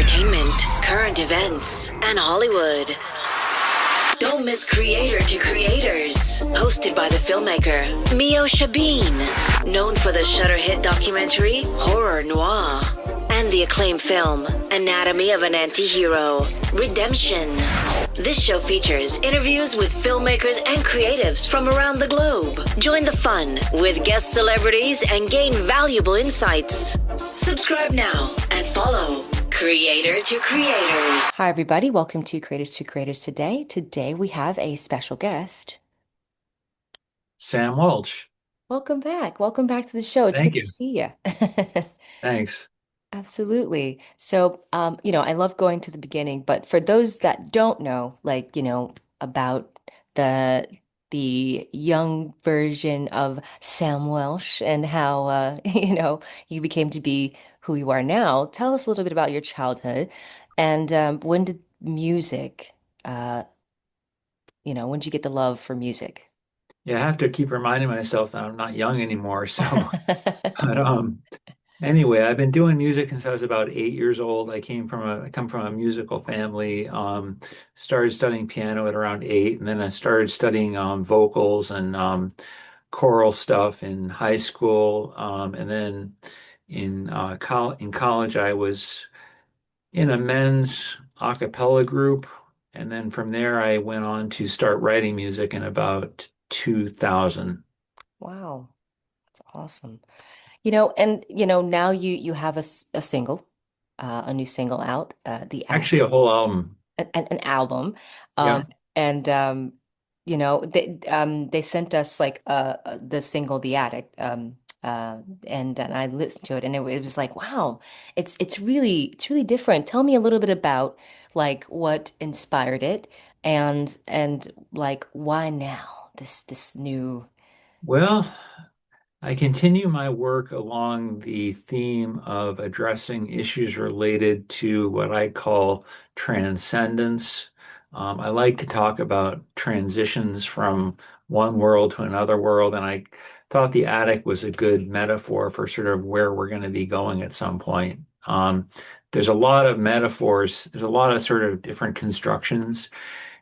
entertainment, current events, and Hollywood. Don't miss Creator to Creators, hosted by the filmmaker Meosha, known for the Shudder hit documentary Horror Noir and the acclaimed film Anatomy of an Anti-Hero, Redemption. This show features interviews with filmmakers and creatives from around the globe. Join the fun with guest celebrities and gain valuable insights. Subscribe now and follow Creator to Creators. Hi, everybody. Welcome to Creators to Creators today. Today we have a special guest. Sam Welch. Welcome back. Welcome back to the show. It's Thank good you. to see you. Thanks. Absolutely. So, I love going to the beginning, but for those that don't know, about the young version of Sam Welsh and how, you became to be who you are now, tell us a little bit about your childhood and when did music, when did you get the love for music? Yeah, I have to keep reminding myself that I'm not young anymore. But anyway, I've been doing music since I was about 8 years old. I come from a musical family. Started studying piano at around 8, and then I started studying vocals and choral stuff in high school. And then in college, I was in a men's a cappella group. And then from there, I went on to start writing music in about 2000. Wow, that's awesome. Now you have a single, a new single out, the Actually, a whole album. an album, Yeah. um, and they sent us like the single, The Attic, and I listened to it, and it was like, wow, it's really different. Tell me a little bit about like what inspired it, and like why now this new. Well, I continue my work along the theme of addressing issues related to what I call transcendence. I like to talk about transitions from one world to another world, and I thought the attic was a good metaphor for sort of where we're going to be going at some point. There's a lot of metaphors, there's a lot of sort of different constructions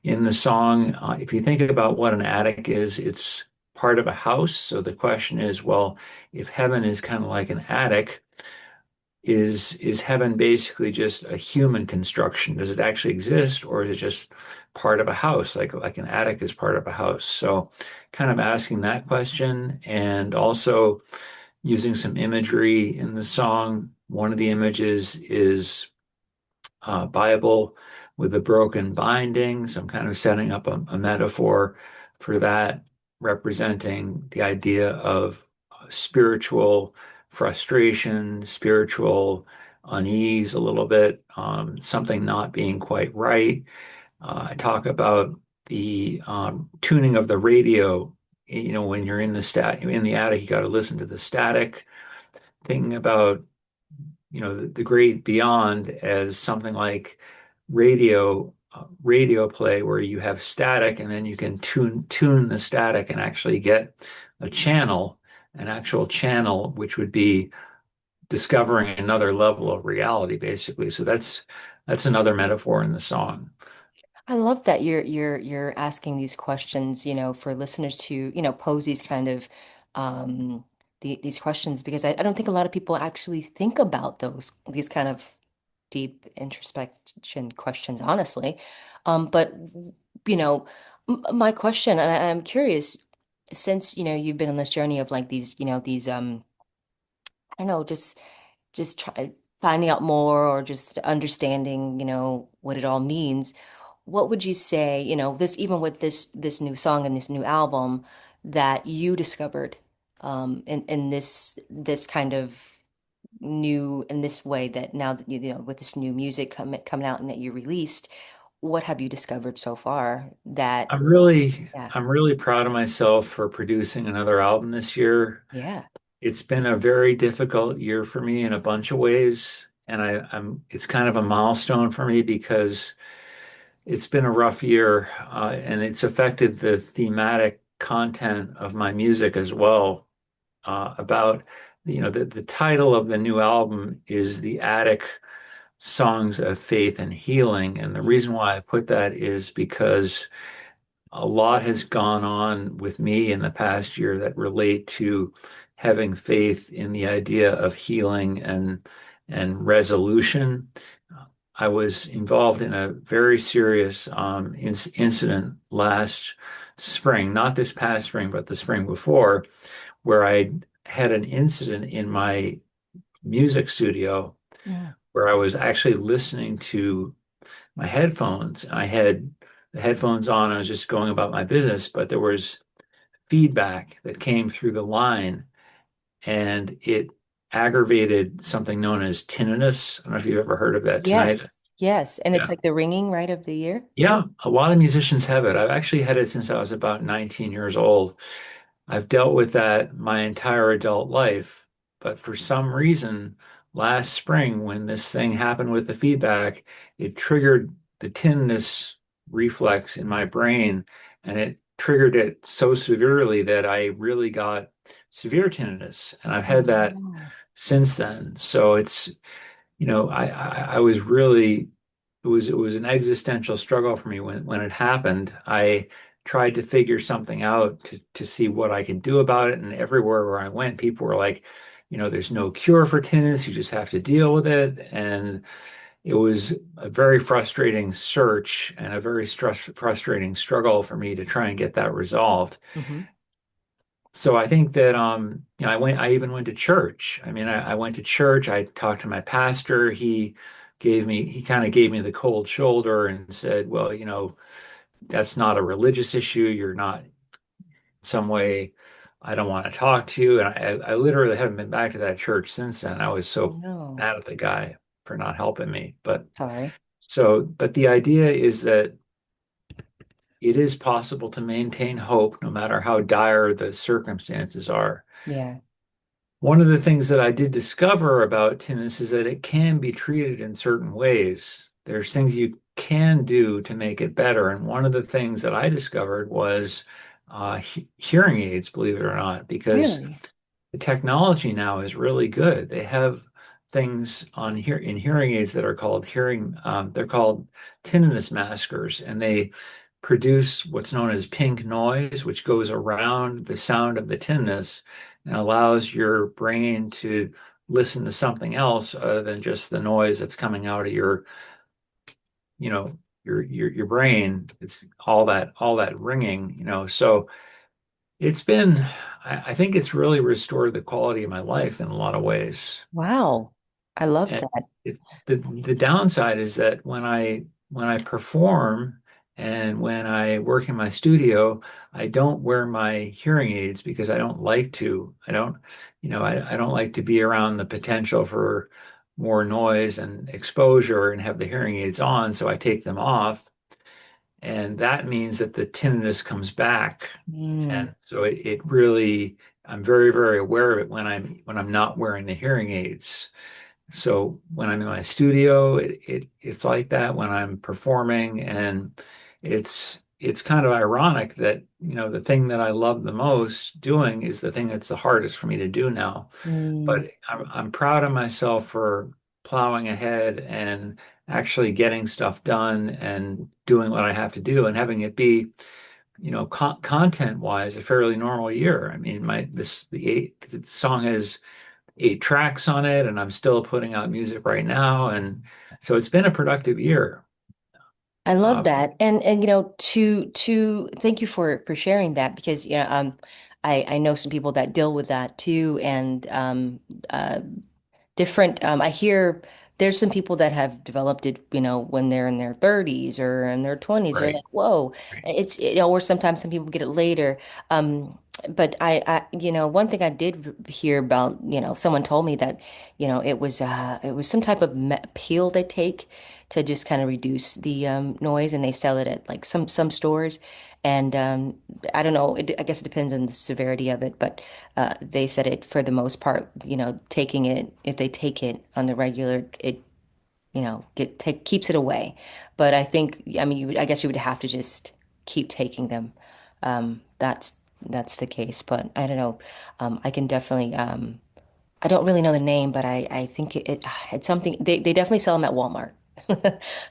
in the song. If you think about what an attic is, it's part of a house. So the question is, well, if heaven is kind of like an attic, is heaven basically just a human construction? Does it actually exist, or is it just part of a house, like an attic is part of a house? So kind of asking that question, and also using some imagery in the song. One of the images is Bible with a broken binding. So I'm kind of setting up a metaphor for that, representing the idea of spiritual frustration, spiritual unease a little bit, something not being quite right. I talk about the tuning of the radio. When you're in the attic, you got to listen to the static. Thinking about the great beyond as something like radio play, where you have static and then you can tune the static and actually get an actual channel, which would be discovering another level of reality, basically. So that's another metaphor in the song. I love that you're asking these questions, for listeners to, pose these kind of these questions because I don't think a lot of people actually think about these kind of deep introspection questions, honestly. But you know, my question, and I'm curious, since you've been on this journey of like these I don't know, just try finding out more or just understanding, what it all means. What would you say, this even with this new song and this new album that you discovered in this kind of new in this way that now that with this new music coming out and that you released, what have you discovered so far that I'm really, yeah, I'm really proud of myself for producing another album this year. yeah. It's been a very difficult year for me in a bunch of ways, and it's kind of a milestone for me because it's been a rough year, and it's affected the thematic content of my music as well. About, the title of the new album is The Attic, songs of faith and healing. And the Mm. reason why I put that is because a lot has gone on with me in the past year that relate to having faith in the idea of healing and resolution. I was involved in a very serious incident last spring, not this past spring, but the spring before, where I had an incident in my music studio Mm. where I was actually listening to my headphones. I had the headphones on. I was just going about my business, but there was feedback that came through the line and it aggravated something known as tinnitus. I don't know if you've ever heard of that tonight. Yes, yes. And it's Yeah. like the ringing, right, of the ear? Yeah, a lot of musicians have it. I've actually had it since I was about 19 years old. I've dealt with that my entire adult life, but for some reason, last spring, when this thing happened with the feedback, it triggered the tinnitus reflex in my brain, and it triggered it so severely that I really got severe tinnitus, and I've Oh, had that no. since then. So it's, I was really it was an existential struggle for me when it happened. I tried to figure something out to see what I could do about it, and everywhere where I went, people were like, there's no cure for tinnitus, you just have to deal with it. And it was a very frustrating search and a very frustrating struggle for me to try and get that resolved. Hmm. So I think that I even went to church. I mean, I went to church, I talked to my pastor, he kind of gave me the cold shoulder and said, well, that's not a religious issue. You're not in some way, I don't want to talk to you. And I literally haven't been back to that church since then. I was Oh, so no. mad at the guy for not helping me. Sorry. But the idea is that it is possible to maintain hope no matter how dire the circumstances are. Yeah. One of the things that I did discover about tinnitus is that it can be treated in certain ways. There's things you can do to make it better. And one of the things that I discovered was hearing aids, believe it or not, because Really? the technology now is really good. They have things on here in hearing aids that are called they're called tinnitus maskers, and they produce what's known as pink noise, which goes around the sound of the tinnitus and allows your brain to listen to something else other than just the noise that's coming out of you know, your brain. It's all that ringing, So it's been, I think it's really restored the quality of my life in a lot of ways. Wow. I love And that. the downside is that when I perform and when I work in my studio, I don't wear my hearing aids because I don't like to. I don't like to be around the potential for more noise and exposure and have the hearing aids on, so I take them off. And that means that the tinnitus comes back. Mm. And so it really, I'm very, very aware of it when I'm not wearing the hearing aids. So when I'm in my studio, it's like that when I'm performing, and it's kind of ironic that, the thing that I love the most doing is the thing that's the hardest for me to do now. Mm. But I'm proud of myself for plowing ahead and actually getting stuff done and doing what I have to do and having it be, content wise, a fairly normal year. I mean, the song has 8 tracks on it, and I'm still putting out music right now. And so it's been a productive year. I love Uh, that. And to thank you for sharing that because I know some people that deal with that too and uh different I hear there's some people that have developed it, when they're in their 30s or in their 20s. They're right, like, whoa, right, it's or sometimes some people get it later. But one thing I did hear about, someone told me that, it was some type of me pill they take to just kind of reduce the noise, and they sell it at like some stores. And I don't know, I guess it depends on the severity of it, but they said it for the most part, taking it, if they take it on the regular, it, keeps it away. But I mean, I guess you would have to just keep taking them. That's the case. But I don't know. I can definitely I don't really know the name, but I think it's something they definitely sell them at Walmart.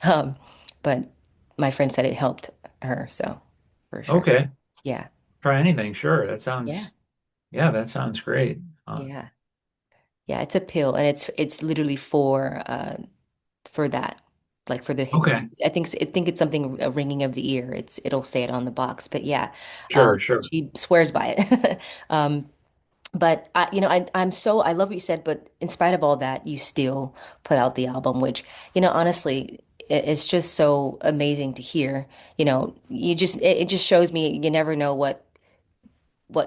Um, but my friend said it helped her, so for sure. Okay, Yeah. try anything. Sure, Yeah. yeah, that sounds great. Yeah. Yeah, it's a pill and it's literally for that. Like for the Okay, I think it's something a ringing of the ear. It'll say it on the box. But yeah, sure. she swears by it. But I love what you said, but in spite of all that, you still put out the album, which, honestly, it's just so amazing to hear. It just shows me you never know what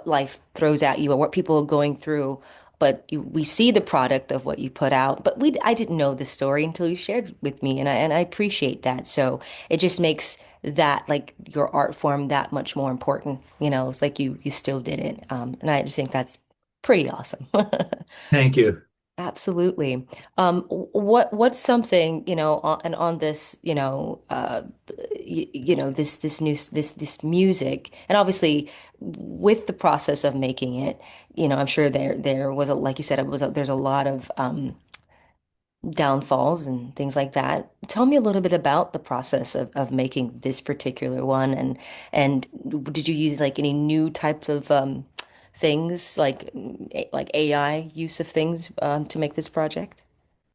life throws at you or what people are going through. But we see the product of what you put out, but I didn't know the story until you shared with me, and I appreciate that. So it just makes that like your art form that much more important. It's like you still did it, and I just think that's pretty awesome. Thank you. Absolutely. What's something, on this, this music, and obviously with the process of making it, I'm sure there was like you said, there's a lot of downfalls and things like that. Tell me a little bit about the process of making this particular one, and did you use like any new types of things like AI use of things to make this project?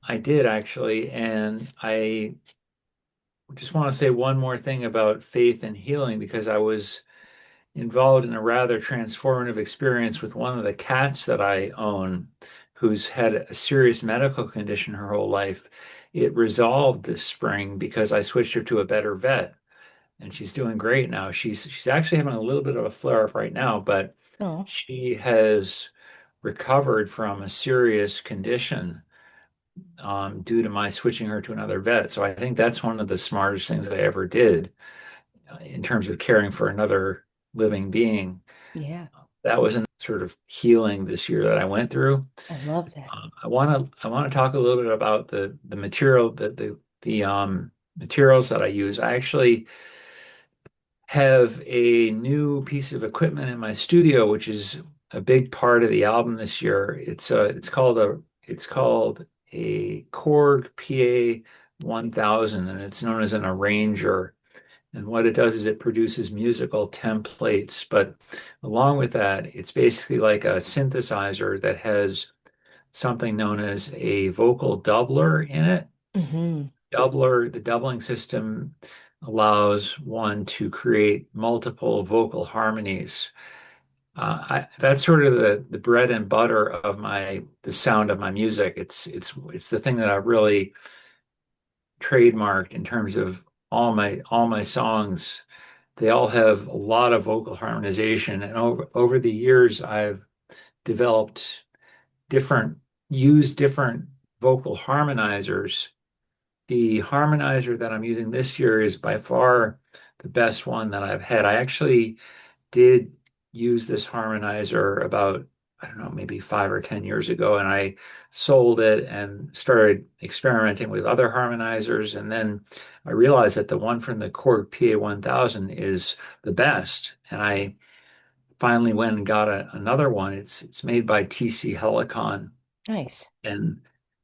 I did actually, and I just want to say one more thing about faith and healing because I was involved in a rather transformative experience with one of the cats that I own, who's had a serious medical condition her whole life. It resolved this spring because I switched her to a better vet, and she's doing great now. She's actually having a little bit of a flare up right now, but Oh, she has recovered from a serious condition due to my switching her to another vet. So I think that's one of the smartest things I ever did in terms of caring for another living being. yeah. That was a sort of healing this year that I went through. I love that. I want to talk a little bit about the material the materials that I use. I actually have a new piece of equipment in my studio, which is a big part of the album this year. It's called a Korg PA 1000, and it's known as an arranger. And what it does is it produces musical templates, but along with that, it's basically like a synthesizer that has something known as a vocal doubler in it. Hmm. The doubling system allows one to create multiple vocal harmonies. That's sort of the bread and butter of the sound of my music. It's the thing that I've really trademarked in terms of all my songs. They all have a lot of vocal harmonization, and over the years, I've developed different used different vocal harmonizers. The harmonizer that I'm using this year is by far the best one that I've had. I actually did use this harmonizer about, I don't know, maybe 5 or 10 years ago, and I sold it and started experimenting with other harmonizers. And then I realized that the one from the Korg PA 1000 is the best. And I finally went and got another one. It's made by TC Helicon, Nice. and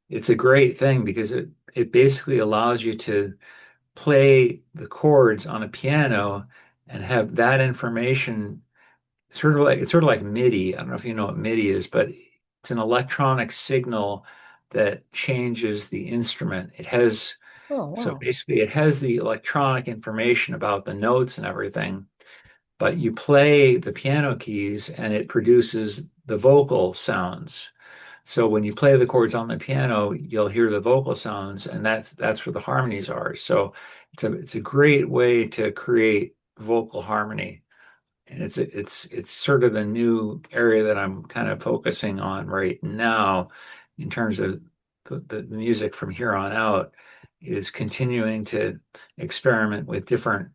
it's a great thing because it basically allows you to play the chords on a piano and have that information it's sort of like MIDI. I don't know if you know what MIDI is, but it's an electronic signal that changes the instrument. Oh, So wow. basically it has the electronic information about the notes and everything, but you play the piano keys and it produces the vocal sounds. So when you play the chords on the piano, you'll hear the vocal sounds, and that's where the harmonies are. So it's a great way to create vocal harmony. And it's sort of the new area that I'm kind of focusing on right now in terms of the music from here on out is continuing to experiment with different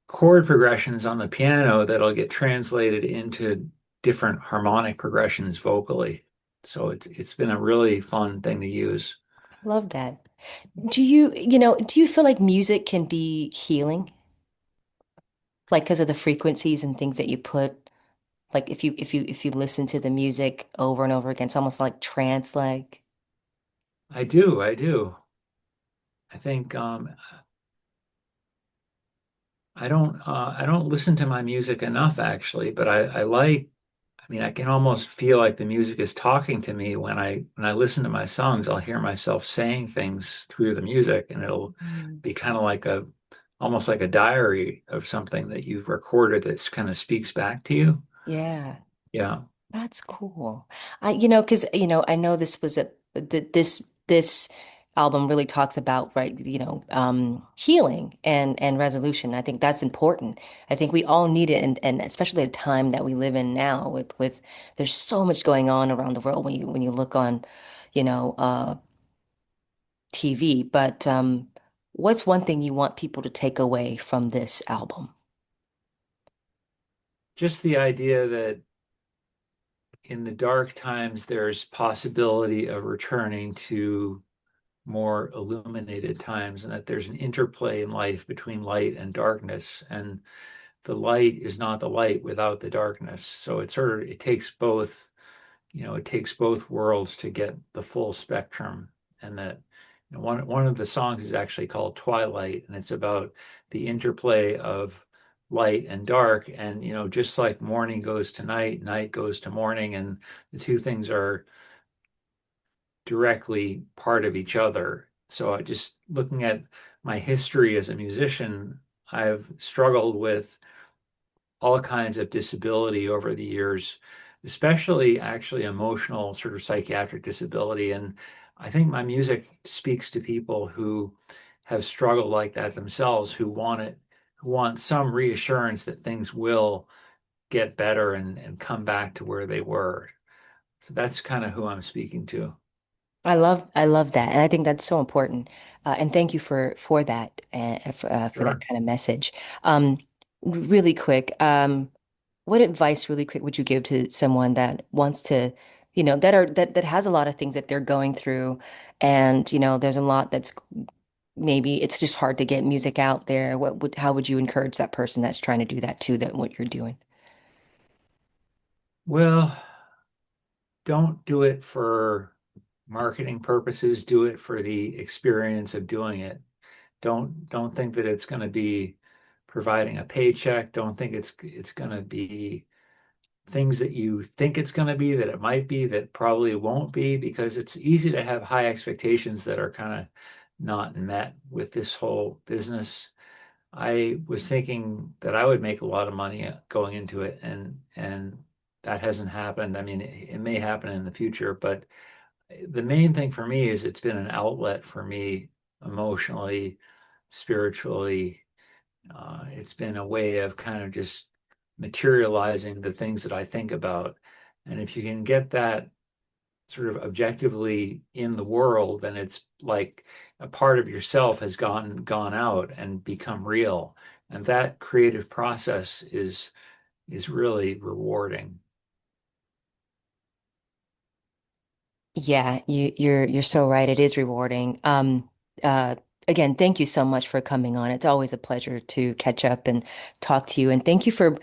chord progressions on the piano that'll get translated into different harmonic progressions vocally. So it's been a really fun thing to use. I love that. Do you feel like music can be healing? Like because of the frequencies and things that you put? Like if you listen to the music over and over again, it's almost like trance like. I do. I think I don't listen to my music enough actually, but I like I mean I can almost feel like the music is talking to me when I listen to my songs. I'll hear myself saying things through the music and it'll Mm. be kind of like a almost like a diary of something that you've recorded that kind of speaks back to you. Yeah. Yeah. That's cool. Because I know this was this album really talks about, right, healing and resolution. I think that's important. I think we all need it, and especially at a time that we live in now, with there's so much going on around the world when you look on, you know, TV. But what's one thing you want people to take away from this album? Just the idea that in the dark times there's possibility of returning to more illuminated times and that there's an interplay in life between light and darkness and the light is not the light without the darkness. So it takes both, it takes both worlds to get the full spectrum. And that one of the songs is actually called Twilight, and it's about the interplay of light and dark. And just like morning goes to night, night goes to morning, and the two things are directly part of each other. So just looking at my history as a musician, I've struggled with all kinds of disability over the years, especially actually emotional sort of psychiatric disability. And I think my music speaks to people who have struggled like that themselves, who want some reassurance that things will get better and come back to where they were. So that's kind of who I'm speaking to. I love that, and I think that's so important. And thank you for that, for that Sure. kind of message. Um, Really quick, what advice, really quick, would you give to someone that wants to, that has a lot of things that they're going through, and there's a lot that's maybe it's just hard to get music out there. How would you encourage that person that's trying to do that too, that what you're doing? Well, don't do it for marketing purposes. Do it for the experience of doing it. Don't think that it's going to be providing a paycheck. Don't think it's going to be things that you think it's going to be that it might be that probably won't be because it's easy to have high expectations that are kind of not met with this whole business. I was thinking that I would make a lot of money going into it and that hasn't happened. I mean, it may happen in the future, but the main thing for me is it's been an outlet for me emotionally, spiritually. It's been a way of kind of just materializing the things that I think about. And if you can get that sort of objectively in the world, then it's like a part of yourself has gone out and become real. And that creative process is really rewarding. Yeah, you're so right. It is rewarding. Uh, Again, thank you so much for coming on. It's always a pleasure to catch up and talk to you. And thank you for,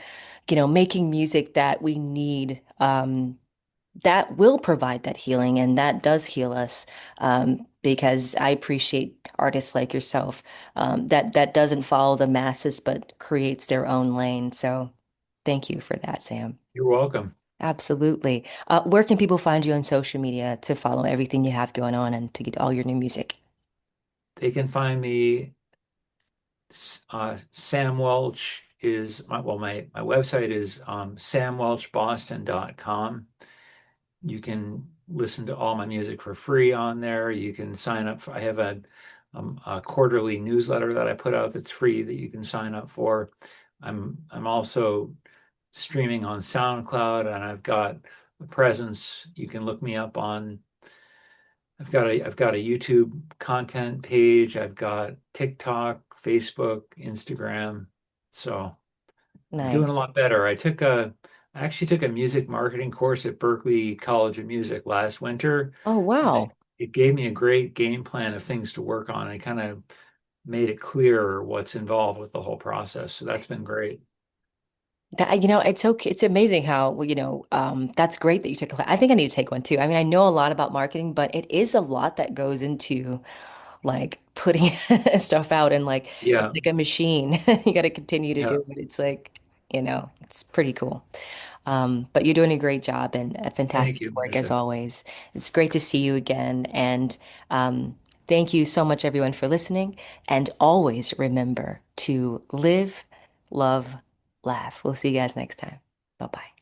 making music that we need, that will provide that healing and that does heal us. Because I appreciate artists like yourself, that doesn't follow the masses but creates their own lane. So thank you for that, Sam. You're welcome. Absolutely. Where can people find you on social media to follow everything you have going on and to get all your new music? They can find me. Sam Welch is my website is samwelchboston.com. You can listen to all my music for free on there. You can sign up for, I have a quarterly newsletter that I put out that's free that you can sign up for. I'm also streaming on SoundCloud and I've got a presence. You can look me up on I've got a YouTube content page. I've got TikTok, Facebook, Instagram. So I'm doing a Nice. lot better. I actually took a music marketing course at Berklee College of Music last winter, Oh, and wow. it gave me a great game plan of things to work on. It kind of made it clearer what's involved with the whole process. So that's been great. That, it's okay. It's amazing how, well, that's great that you took a class. I think I need to take one too. I mean, I know a lot about marketing, but it is a lot that goes into like putting stuff out and like it's Yeah, like a machine. You got to continue to yeah. do it. It's like, it's pretty cool. But you're doing a great job and a Thank fantastic you, work as Meosha. always. It's great to see you again. And thank you so much, everyone, for listening. And always remember to live, love, laugh. We'll see you guys next time. Bye bye.